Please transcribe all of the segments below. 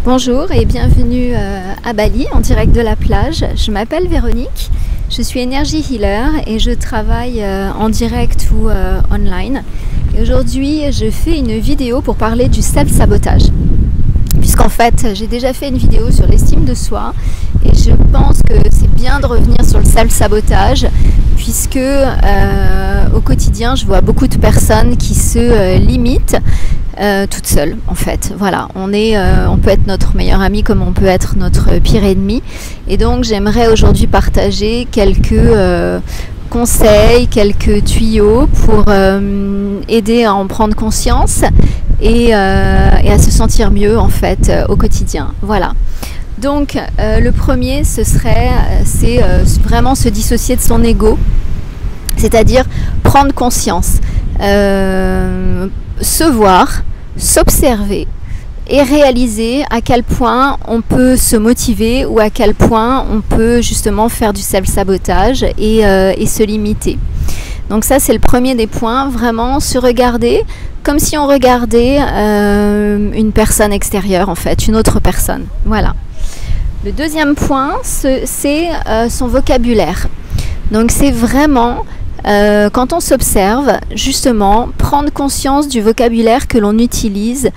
Bonjour et bienvenue à Bali en direct de la plage. Je m'appelle Véronique, je suis Energy Healer et je travaille en direct ou online. Et aujourd'hui je fais une vidéo pour parler du self-sabotage. Puisqu'en fait j'ai déjà fait une vidéo sur l'estime de soi et je pense que c'est bien de revenir sur le self-sabotage puisque au quotidien je vois beaucoup de personnes qui se limitent toute seule en fait. Voilà, on peut être notre meilleur ami comme on peut être notre pire ennemi. Et donc j'aimerais aujourd'hui partager quelques conseils, quelques tuyaux pour aider à en prendre conscience et à se sentir mieux en fait au quotidien. Voilà. Donc le premier c'est vraiment se dissocier de son ego, c'est-à-dire prendre conscience, se voir, s'observer et réaliser à quel point on peut se motiver ou à quel point on peut justement faire du self-sabotage et se limiter. Donc ça c'est le premier des points, vraiment se regarder comme si on regardait une personne extérieure en fait, une autre personne. Voilà. Le deuxième point c'est son vocabulaire. Donc c'est vraiment quand on s'observe, justement, prendre conscience du vocabulaire que l'on utilise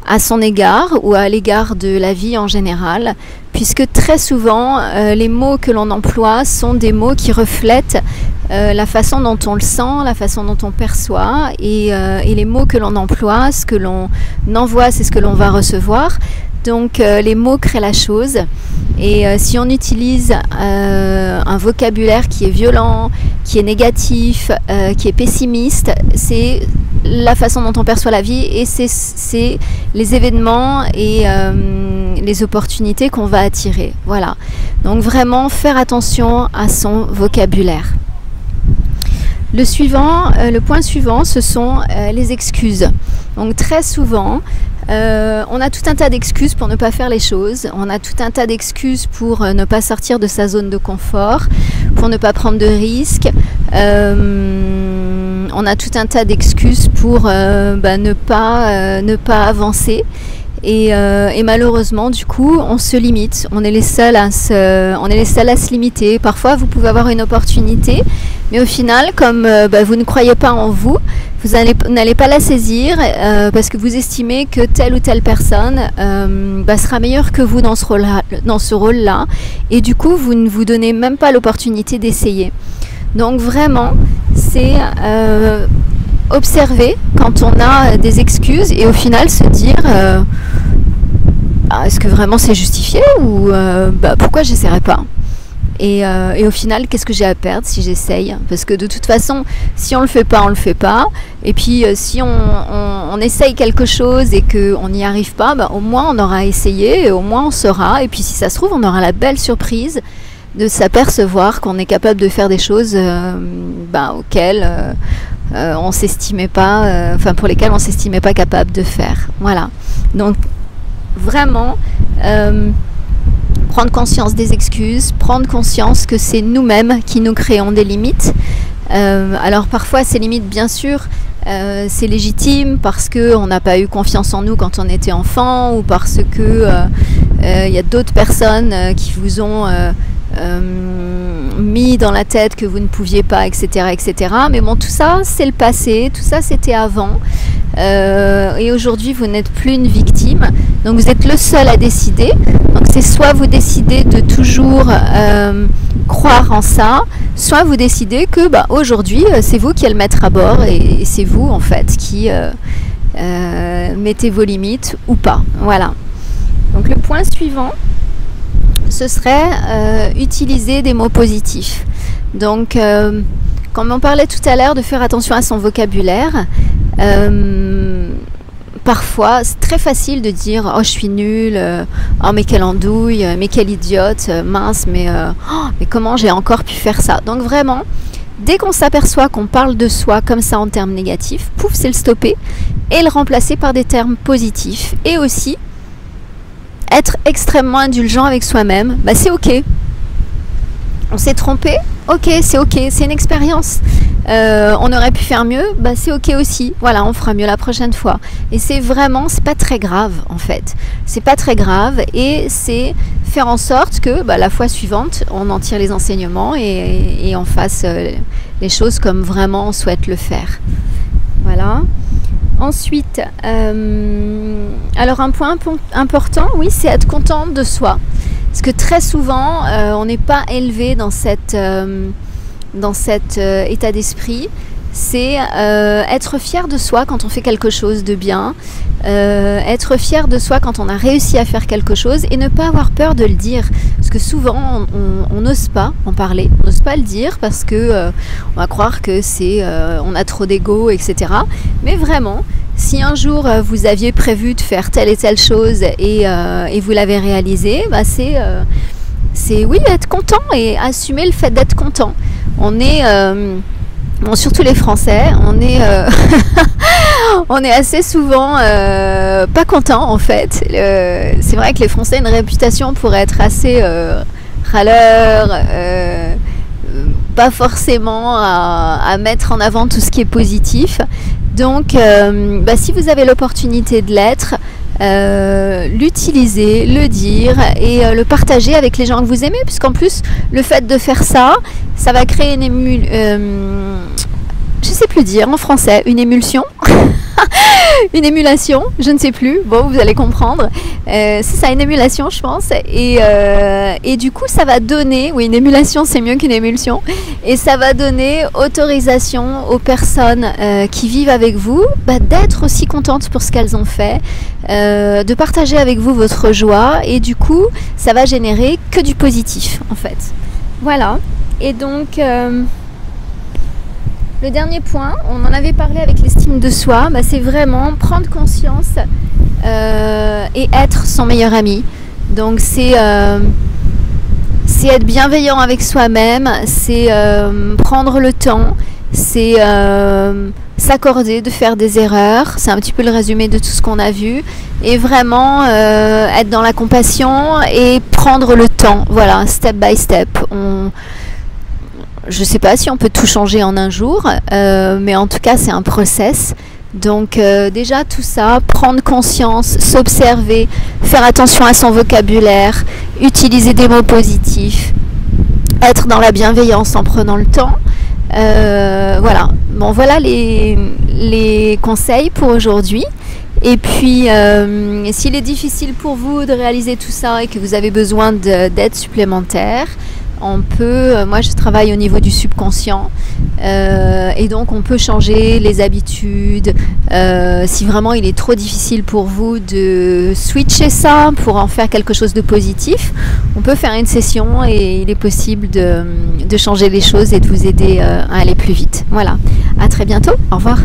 à son égard ou à l'égard de la vie en général, puisque très souvent, les mots que l'on emploie sont des mots qui reflètent la façon dont on le sent, la façon dont on perçoit, et les mots que l'on emploie, ce que l'on envoie, c'est ce que l'on va recevoir. Donc les mots créent la chose et si on utilise un vocabulaire qui est violent, qui est négatif, qui est pessimiste, c'est la façon dont on perçoit la vie et c'est les événements et les opportunités qu'on va attirer. Voilà. Donc vraiment faire attention à son vocabulaire. Le point suivant, ce sont les excuses. Donc très souvent, on a tout un tas d'excuses pour ne pas faire les choses, on a tout un tas d'excuses pour ne pas sortir de sa zone de confort, pour ne pas prendre de risques, on a tout un tas d'excuses pour ne pas avancer. Et malheureusement du coup on se limite, on est les seuls à se limiter. Parfois vous pouvez avoir une opportunité mais au final comme vous ne croyez pas en vous, vous n'allez pas la saisir parce que vous estimez que telle ou telle personne sera meilleure que vous dans ce rôle-là et du coup vous ne vous donnez même pas l'opportunité d'essayer. Donc vraiment c'est observer quand on a des excuses et au final se dire est-ce que vraiment c'est justifié ou pourquoi j'essaierai pas et au final qu'est-ce que j'ai à perdre si j'essaye, parce que de toute façon si on le fait pas, on le fait pas, et puis si on essaye quelque chose et qu'on n'y arrive pas, au moins on aura essayé et au moins on saura, et puis si ça se trouve on aura la belle surprise de s'apercevoir qu'on est capable de faire des choses auxquelles on s'estimait pas, pour lesquels on s'estimait pas capable de faire. Voilà. Donc vraiment prendre conscience des excuses, prendre conscience que c'est nous-mêmes qui nous créons des limites. Alors parfois ces limites, bien sûr, c'est légitime parce qu'on n'a pas eu confiance en nous quand on était enfant, ou parce que y a d'autres personnes qui vous ont mis dans la tête que vous ne pouviez pas, etc., etc. Mais bon, tout ça c'est le passé, tout ça c'était avant, et aujourd'hui vous n'êtes plus une victime, donc vous êtes le seul à décider. Donc c'est soit vous décidez de toujours croire en ça, soit vous décidez que aujourd'hui c'est vous qui allez le mettre à bord et c'est vous en fait qui mettez vos limites ou pas. Voilà. Donc le point suivant, ce serait utiliser des mots positifs. Donc comme on parlait tout à l'heure de faire attention à son vocabulaire, parfois c'est très facile de dire oh je suis nulle, oh mais quelle andouille, mais quelle idiote, mince, mais comment j'ai encore pu faire ça. Donc vraiment dès qu'on s'aperçoit qu'on parle de soi comme ça en termes négatifs, pouf, c'est le stopper et le remplacer par des termes positifs. Et aussi être extrêmement indulgent avec soi-même. C'est ok, on s'est trompé, ok, c'est une expérience. on aurait pu faire mieux, bah, c'est ok aussi. Voilà, on fera mieux la prochaine fois. Et c'est pas très grave en fait. C'est pas très grave et c'est faire en sorte que bah, la fois suivante, on en tire les enseignements et on fasse les choses comme vraiment on souhaite le faire. Voilà. Ensuite, alors un point important, oui, c'est être content de soi. Parce que très souvent, on n'est pas élevé dans cet état d'esprit. C'est être fier de soi quand on fait quelque chose de bien, être fier de soi quand on a réussi à faire quelque chose et ne pas avoir peur de le dire. Parce que souvent, on n'ose pas en parler, on n'ose pas le dire parce que on va croire que on a trop d'ego, etc. Mais vraiment, si un jour vous aviez prévu de faire telle et telle chose et vous l'avez réalisé, bah c'est oui, être content et assumer le fait d'être content. On est... Bon, surtout les Français, on est, on est assez souvent pas contents en fait. C'est vrai que les Français ont une réputation pour être assez râleurs, pas forcément à mettre en avant tout ce qui est positif. Donc, bah, si vous avez l'opportunité de l'être, l'utiliser, le dire et le partager avec les gens que vous aimez, puisqu'en plus le fait de faire ça, ça va créer je sais plus dire en français, une émulsion une émulation, je ne sais plus, bon vous allez comprendre, c'est ça, une émulation je pense, et du coup ça va donner, oui une émulation c'est mieux qu'une émulsion, et ça va donner autorisation aux personnes qui vivent avec vous d'être aussi contentes pour ce qu'elles ont fait, de partager avec vous votre joie, et du coup ça va générer que du positif en fait. Voilà, et donc le dernier point, on en avait parlé avec l'estime de soi, c'est vraiment prendre conscience et être son meilleur ami. Donc c'est être bienveillant avec soi-même, c'est prendre le temps, c'est s'accorder de faire des erreurs. C'est un petit peu le résumé de tout ce qu'on a vu. Et vraiment être dans la compassion et prendre le temps. Voilà, step by step. Je ne sais pas si on peut tout changer en un jour, mais en tout cas c'est un process. Donc déjà tout ça, prendre conscience, s'observer, faire attention à son vocabulaire, utiliser des mots positifs, être dans la bienveillance en prenant le temps. Voilà, bon voilà les conseils pour aujourd'hui. Et puis s'il est difficile pour vous de réaliser tout ça et que vous avez besoin d'aide supplémentaire, on peut, moi je travaille au niveau du subconscient et donc on peut changer les habitudes. Si vraiment il est trop difficile pour vous de switcher ça pour en faire quelque chose de positif, on peut faire une session et il est possible de changer les choses et de vous aider à aller plus vite. Voilà, à très bientôt, au revoir.